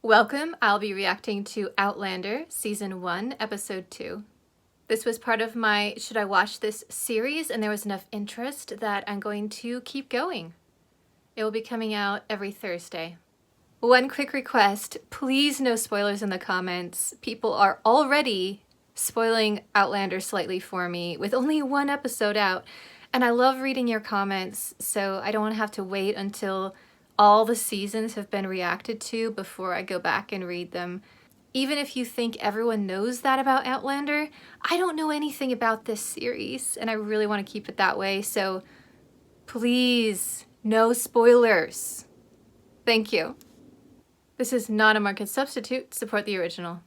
Welcome, I'll be reacting to Outlander, Season 1, Episode 2. This was part of my Should I Watch This series, and there was enough interest that I'm going to keep going. It will be coming out every Thursday. One quick request, please no spoilers in the comments. People are already spoiling Outlander slightly for me with only one episode out, and I love reading your comments, so I don't want to have to wait until all the seasons have been reacted to before I go back and read them. Even if you think everyone knows that about Outlander, I don't know anything about this series, and I really want to keep it that way, so please, no spoilers. Thank you. This is not a market substitute. Support the original.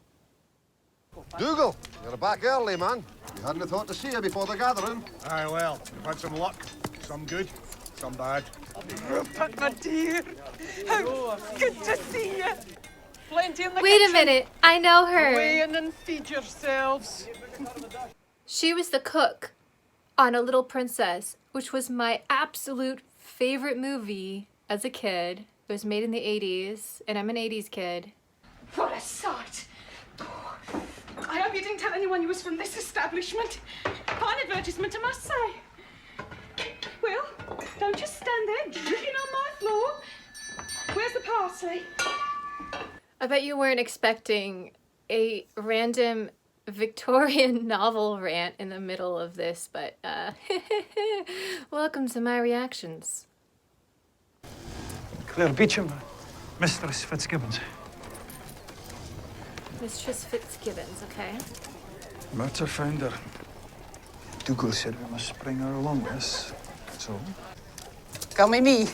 Dougal, you're back early, man. You hadn't thought to see you before the gathering. Aye, well, we've had some luck. Some good, some bad. Rupert, my dear, how good to see you. Plenty in the Wait kitchen. a minute, I know her. Weigh in and feed yourselves. She was the cook on A Little Princess, which was my absolute favorite movie as a kid. It was made in the 80s, and I'm an 80s kid. What a sight! I hope you didn't tell anyone you was from this establishment. Fine advertisement, I must say. Well, don't just stand there dripping on my floor. Where's the parsley? I bet you weren't expecting a random Victorian novel rant in the middle of this, but welcome to my reactions. Claire Beecham, Mistress Fitzgibbons. Mistress Fitzgibbons, okay. Murder founder. Dougal said we must bring her along with us, so... Come with me.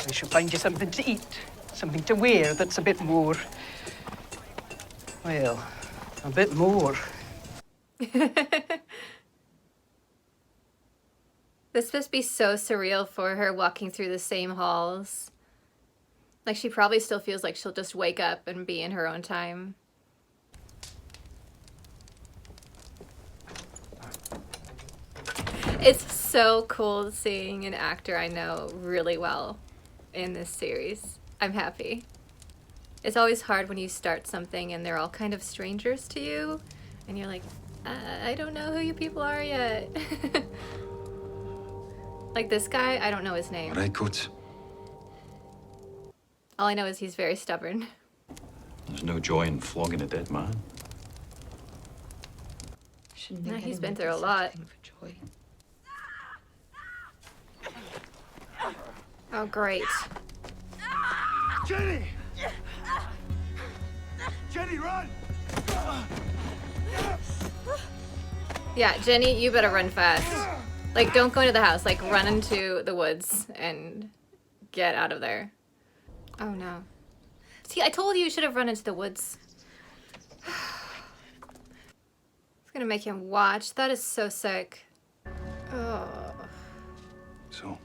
I shall find you something to eat, something to wear that's a bit more, well, a bit more. This must be so surreal for her walking through the same halls. Like, she probably still feels like she'll just wake up and be in her own time. It's so cool seeing an actor I know really well in this series. I'm happy. It's always hard when you start something and they're all kind of strangers to you, and you're like, I don't know who you people are yet. Like this guy, I don't know his name. Right, Coates. All I know is he's very stubborn. There's no joy in flogging a dead man. Yeah, he's been through a lot. Oh, great. Jenny! Jenny, run! Yeah, Jenny, you better run fast. Like, don't go into the house. Like, run into the woods and get out of there. Oh, no. See, I told you should have run into the woods. It's gonna make him watch. That is so sick. Oh. So...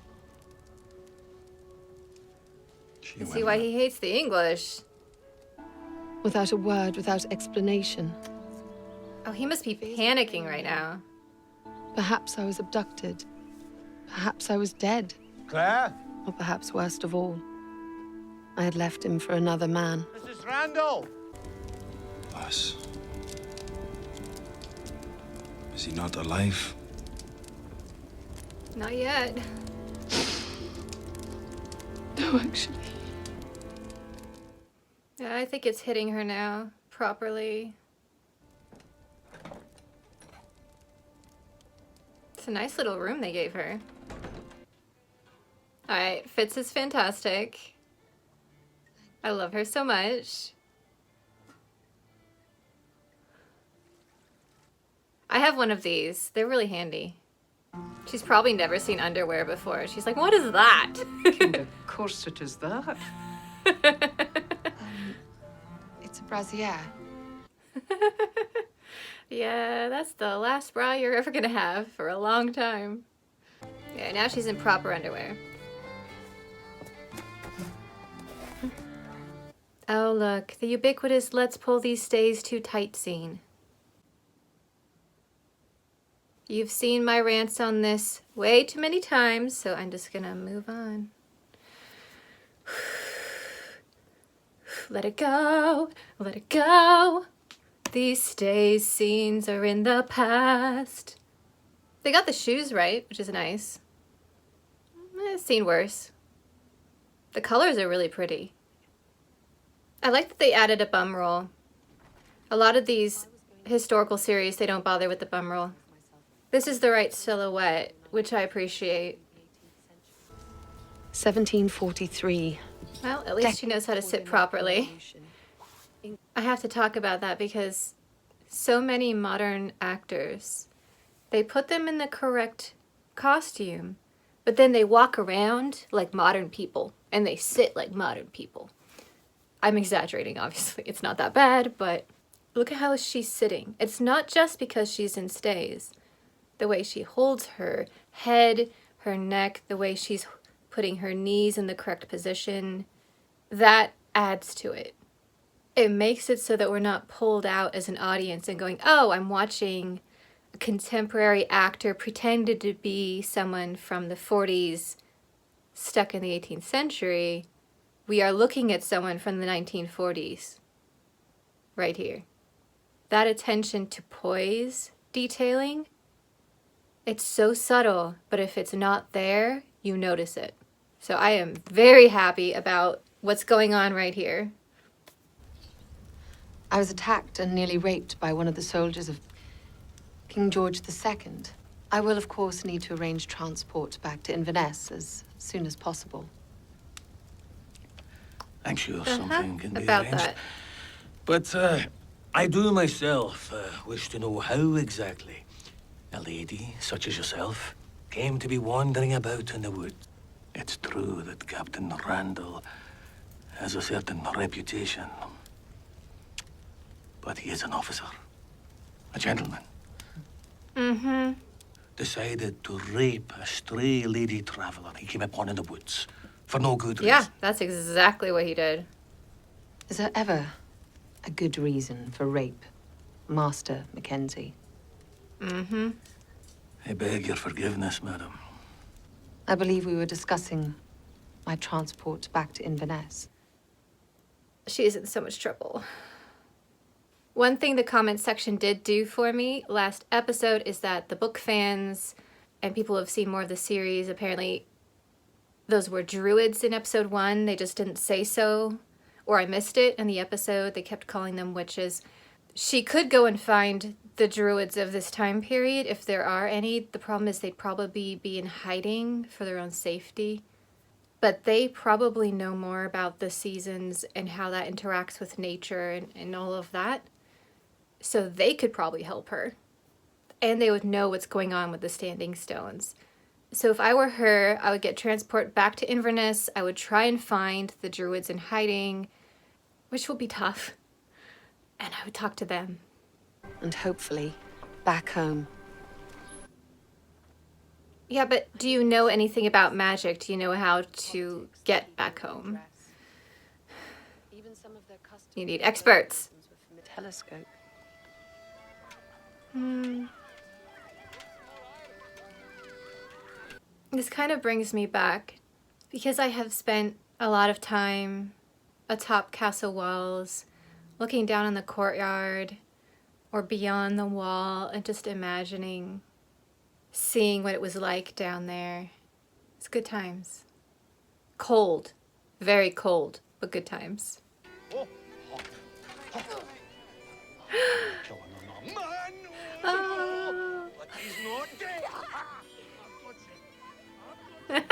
I see why he hates the English. Without a word, without explanation. Oh, he must be panicking right now. Perhaps I was abducted. Perhaps I was dead. Claire? Or perhaps worst of all, I had left him for another man. Mrs. Randall! Lass. Is he not alive? Not yet. No, actually. Yeah, I think it's hitting her now, properly. It's a nice little room they gave her. Alright, Fitz is fantastic. I love her so much. I have one of these. They're really handy. She's probably never seen underwear before. She's like, what is that? Of course it is that. It's a brassiere. Yeah, that's the last bra you're ever gonna have for a long time. Yeah, now she's in proper underwear. Oh look, the ubiquitous let's pull these stays too tight scene. You've seen my rants on this way too many times, so I'm just gonna move on. Let it go, let it go. These stays scenes are in the past. They got the shoes right, which is nice. It's seen worse. The colors are really pretty. I like that they added a bum roll. A lot of these historical series, they don't bother with the bum roll. This is the right silhouette, which I appreciate. 1743. Well, at least she knows how to sit properly. I have to talk about that because so many modern actors, they put them in the correct costume, but then they walk around like modern people and they sit like modern people. I'm exaggerating, obviously. It's not that bad, but look at how she's sitting. It's not just because she's in stays. The way she holds her head, her neck, the way she's putting her knees in the correct position, that adds to it. It makes it so that we're not pulled out as an audience and going, oh, I'm watching a contemporary actor pretended to be someone from the 40s stuck in the 18th century. We are looking at someone from the 1940s right here. That attention to poise detailing, it's so subtle, but if it's not there, you notice it. So I am very happy about what's going on right here. I was attacked and nearly raped by one of the soldiers of King George II. I will, of course, need to arrange transport back to Inverness as soon as possible. I'm sure something can be About arranged. that. But I do myself wish to know how exactly a lady such as yourself came to be wandering about in the woods. It's true that Captain Randall has a certain reputation. But he is an officer, a gentleman. Mm-hmm. Decided to rape a stray lady traveler he came upon in the woods for no good reason. Yeah, that's exactly what he did. Is there ever a good reason for rape, Master Mackenzie? Mm-hmm. I beg your forgiveness, madam. I believe we were discussing my transport back to Inverness. She is in so much trouble. One thing the comment section did do for me last episode is that the book fans and people who have seen more of the series, apparently those were druids in episode 1. They just didn't say so, or I missed it in the episode. They kept calling them witches. She could go and find the druids of this time period if there are any. The problem is they'd probably be in hiding for their own safety. But they probably know more about the seasons and how that interacts with nature and all of that. So they could probably help her. And they would know what's going on with the standing stones. So if I were her, I would get transport back to Inverness. I would try and find the druids in hiding, which will be tough. And I would talk to them. And hopefully, back home. Yeah, but do you know anything about magic? Do you know how to get back home? You need experts. Telescope. This kind of brings me back because I have spent a lot of time atop castle walls, looking down on the courtyard or beyond the wall and just imagining seeing what it was like down there. It's good times. Cold, very cold, but good times. Oh. But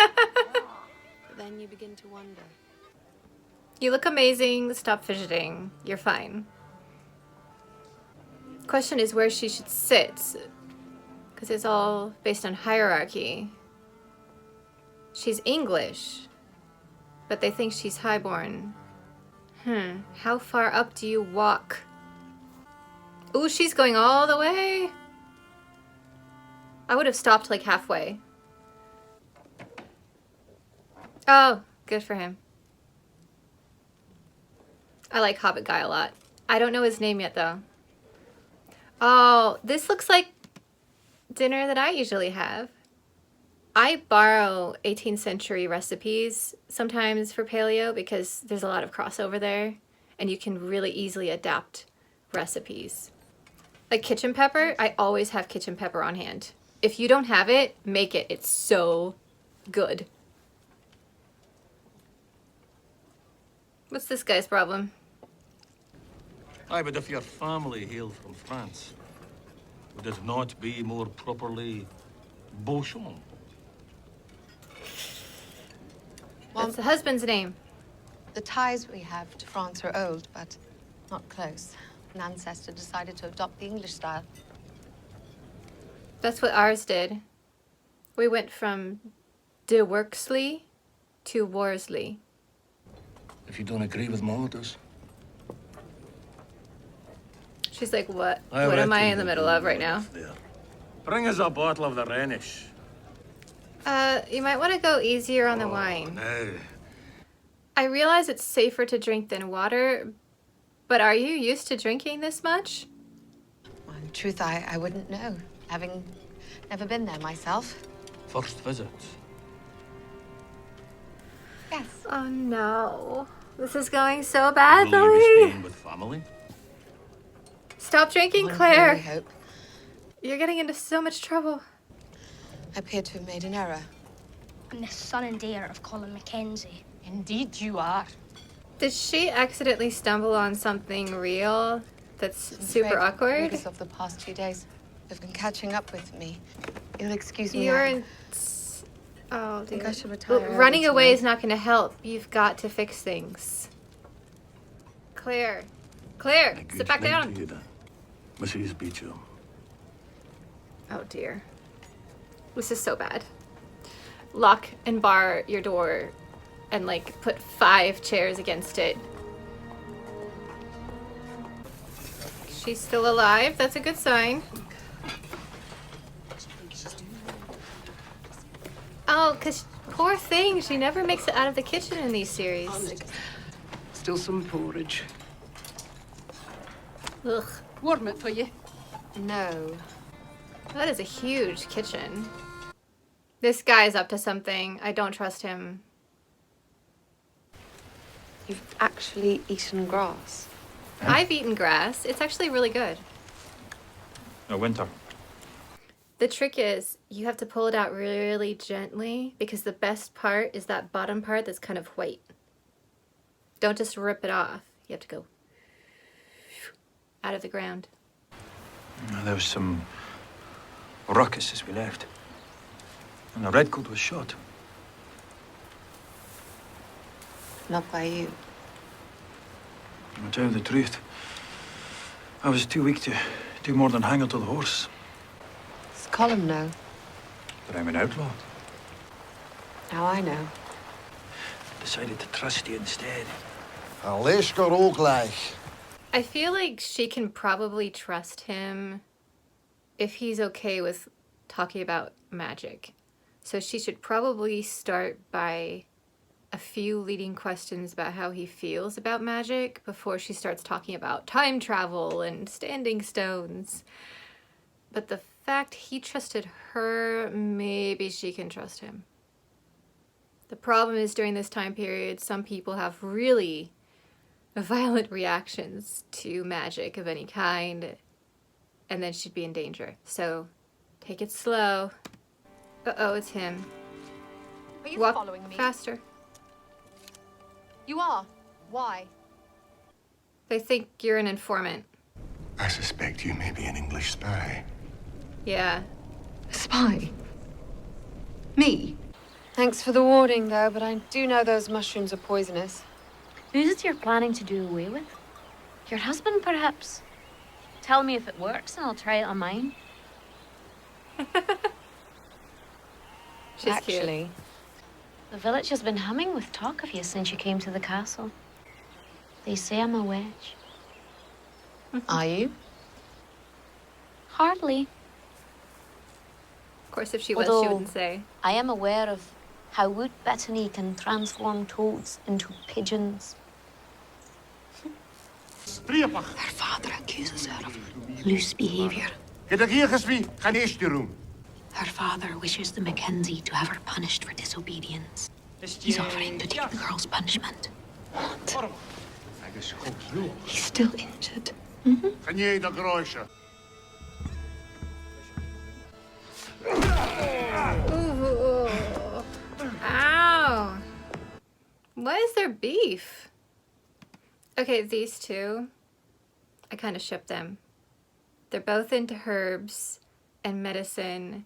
then you begin to wonder. You look amazing. Stop fidgeting. You're fine. Question is where she should sit, because it's all based on hierarchy. She's English, but they think she's highborn. How far up do you walk? Ooh, she's going all the way. I would have stopped like halfway. Oh, good for him. I like Hobbit guy a lot. I don't know his name yet though. Oh, this looks like dinner that I usually have. I borrow 18th century recipes sometimes for paleo because there's a lot of crossover there. and you can really easily adapt recipes. Like kitchen pepper, I always have kitchen pepper on hand. If you don't have it, make it. It's so good. What's this guy's problem? Aye, but if your family hail from France, would it not be more properly Beauchamp? What's the husband's name? The ties we have to France are old, but not close. An ancestor decided to adopt the English style. That's what ours did. We went from de Worksley to Worsley. If you don't agree with my orders. She's like, what? What am I in the middle of right now? There. Bring us a bottle of the Rhenish. You might want to go easier on the wine. No. I realize it's safer to drink than water, but are you used to drinking this much? Well, in truth, I wouldn't know, having never been there myself. First visit. Yes. Oh no. This is going so Will you be badly. staying with family? Stop drinking, One Claire. can only hope. You're getting into so much trouble. I appear to have made an error. I'm the son and heir of Colin Mackenzie. Indeed you are. Did she accidentally stumble on something real that's super Afraid awkward? Readers of the past 2 days have been catching up with me. You'll excuse me. You're I in... Oh, think dear. I should retire Well, early running away tonight. is not going to help. You've got to fix things. Claire. Claire, Good sit back night down. to you, then, Mrs. Beecham. Oh, dear. This is so bad. Lock and bar your door and, like, put 5 chairs against it. She's still alive. That's a good sign. Oh, because poor thing. She never makes it out of the kitchen in these series. Still some porridge. Ugh. Warm it for you. No. That is a huge kitchen. This guy's up to something. I don't trust him. You've actually eaten grass. I've eaten grass. It's actually really good. No, winter. The trick is you have to pull it out really gently because the best part is that bottom part that's kind of white. Don't just rip it off. You have to go out of the ground. There was some ruckus as we left. And the redcoat was shot. Not by you. To tell you the truth, I was too weak to do more than hang onto the horse. Does Colin know? But I'm an outlaw. Now I know. Decided to trust you instead. Leesker ook gleich. I feel like she can probably trust him if he's okay with talking about magic. So she should probably start by a few leading questions about how he feels about magic before she starts talking about time travel and standing stones. But the fact he trusted her, maybe she can trust him. The problem is during this time period, some people have really violent reactions to magic of any kind, and then she'd be in danger. So take it slow. Uh-oh, it's him. Are you Walk following me? faster. You are. Why? They think you're an informant. I suspect you may be an English spy. Yeah. A spy? Me? Thanks for the warning, though, but I do know those mushrooms are poisonous. Who's it you're planning to do away with? Your husband, perhaps? Tell me if it works and I'll try it on mine. She's Actually, The village has been humming with talk of you since you came to the castle. They say I'm a witch. are you? Hardly. Of course, if she was, she Although- wouldn't say. I am aware of how wood betony can transform toads into pigeons. Spriepach. Her father accuses her of loose behavior. Get er hier geswie, gaan eerst je room. Her father wishes the Mackenzie to have her punished for disobedience. He's offering to take the girl's punishment. What? He's still injured. Kanye da Groisha. Ooh. Ow. Why is there beef? Okay, these two, I kind of ship them. They're both into herbs and medicine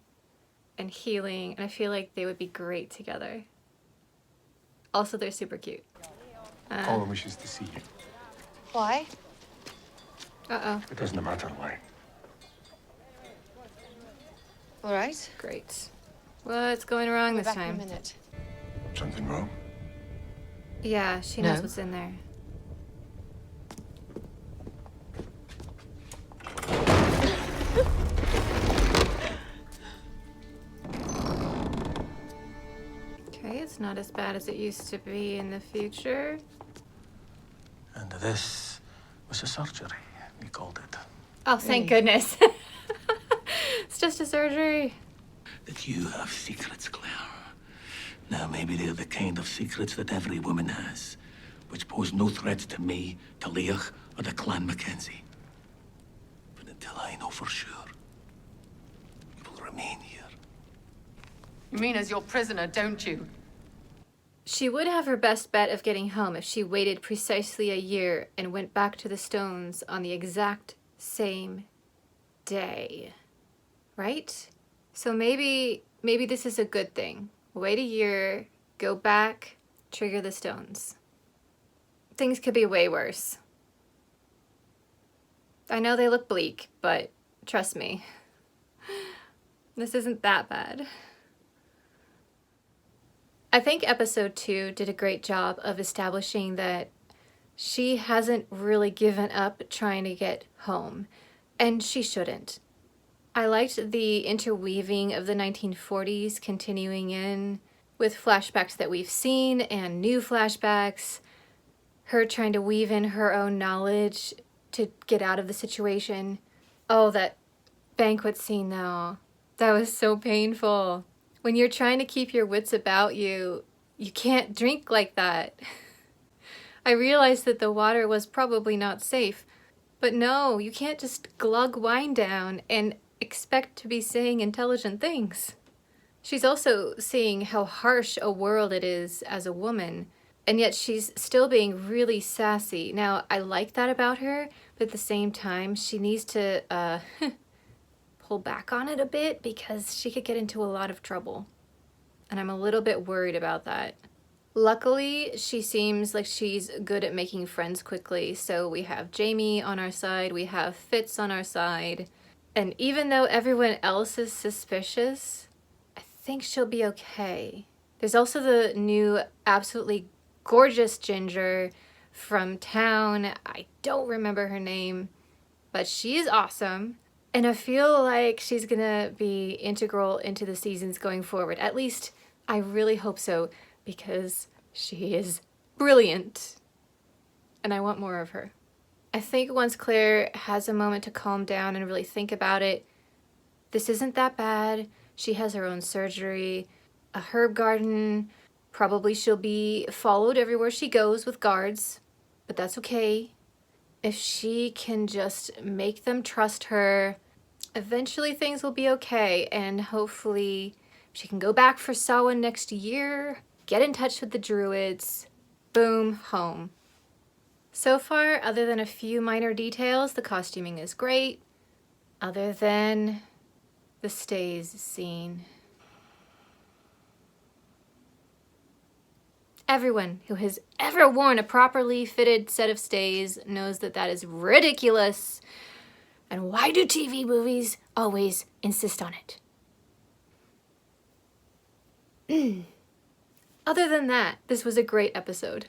and healing, and I feel like they would be great together. Also, they're super cute. Colin wishes to see you. Why? Uh-oh. It doesn't matter why. All right. Great. What's going wrong We're this back in time? a minute. Something wrong? Yeah, she knows No. what's in there. Okay, it's not as bad as it used to be in the future. And this was a surgery, we called it. Oh, thank goodness. It's just a surgery. That you have secrets, Claire. Now, maybe they're the kind of secrets that every woman has, which pose no threat to me, to Leah, or the Clan Mackenzie. But until I know for sure, you will remain here. You mean as your prisoner, don't you? She would have her best bet of getting home if she waited precisely a year and went back to the Stones on the exact same day. Right? So maybe this is a good thing. Wait a year, go back, trigger the Stones. Things could be way worse. I know they look bleak, but trust me, this isn't that bad. I think episode 2 did a great job of establishing that she hasn't really given up trying to get home, and she shouldn't. I liked the interweaving of the 1940s continuing in with flashbacks that we've seen and new flashbacks, her trying to weave in her own knowledge to get out of the situation. Oh, that banquet scene though, that was so painful. When you're trying to keep your wits about you, you can't drink like that. I realized that the water was probably not safe, but no, you can't just glug wine down and expect to be saying intelligent things. She's also seeing how harsh a world it is as a woman, and yet she's still being really sassy. Now, I like that about her, but at the same time, she needs to pull back on it a bit because she could get into a lot of trouble. And I'm a little bit worried about that. Luckily, she seems like she's good at making friends quickly, so we have Jamie on our side, we have Fitz on our side, and even though everyone else is suspicious, I think she'll be okay. There's also the new absolutely gorgeous Ginger from town. I don't remember her name, but she is awesome. And I feel like she's gonna be integral into the seasons going forward. At least I really hope so, because she is brilliant. And I want more of her. I think once Claire has a moment to calm down and really think about it, this isn't that bad. She has her own surgery, a herb garden. Probably she'll be followed everywhere she goes with guards, but that's okay. If she can just make them trust her, eventually things will be okay, and hopefully she can go back for Samhain next year, get in touch with the druids, boom, home. So far, other than a few minor details, the costuming is great, other than the stays scene. Everyone who has ever worn a properly fitted set of stays knows that that is ridiculous. And why do TV movies always insist on it? Other than that, this was a great episode.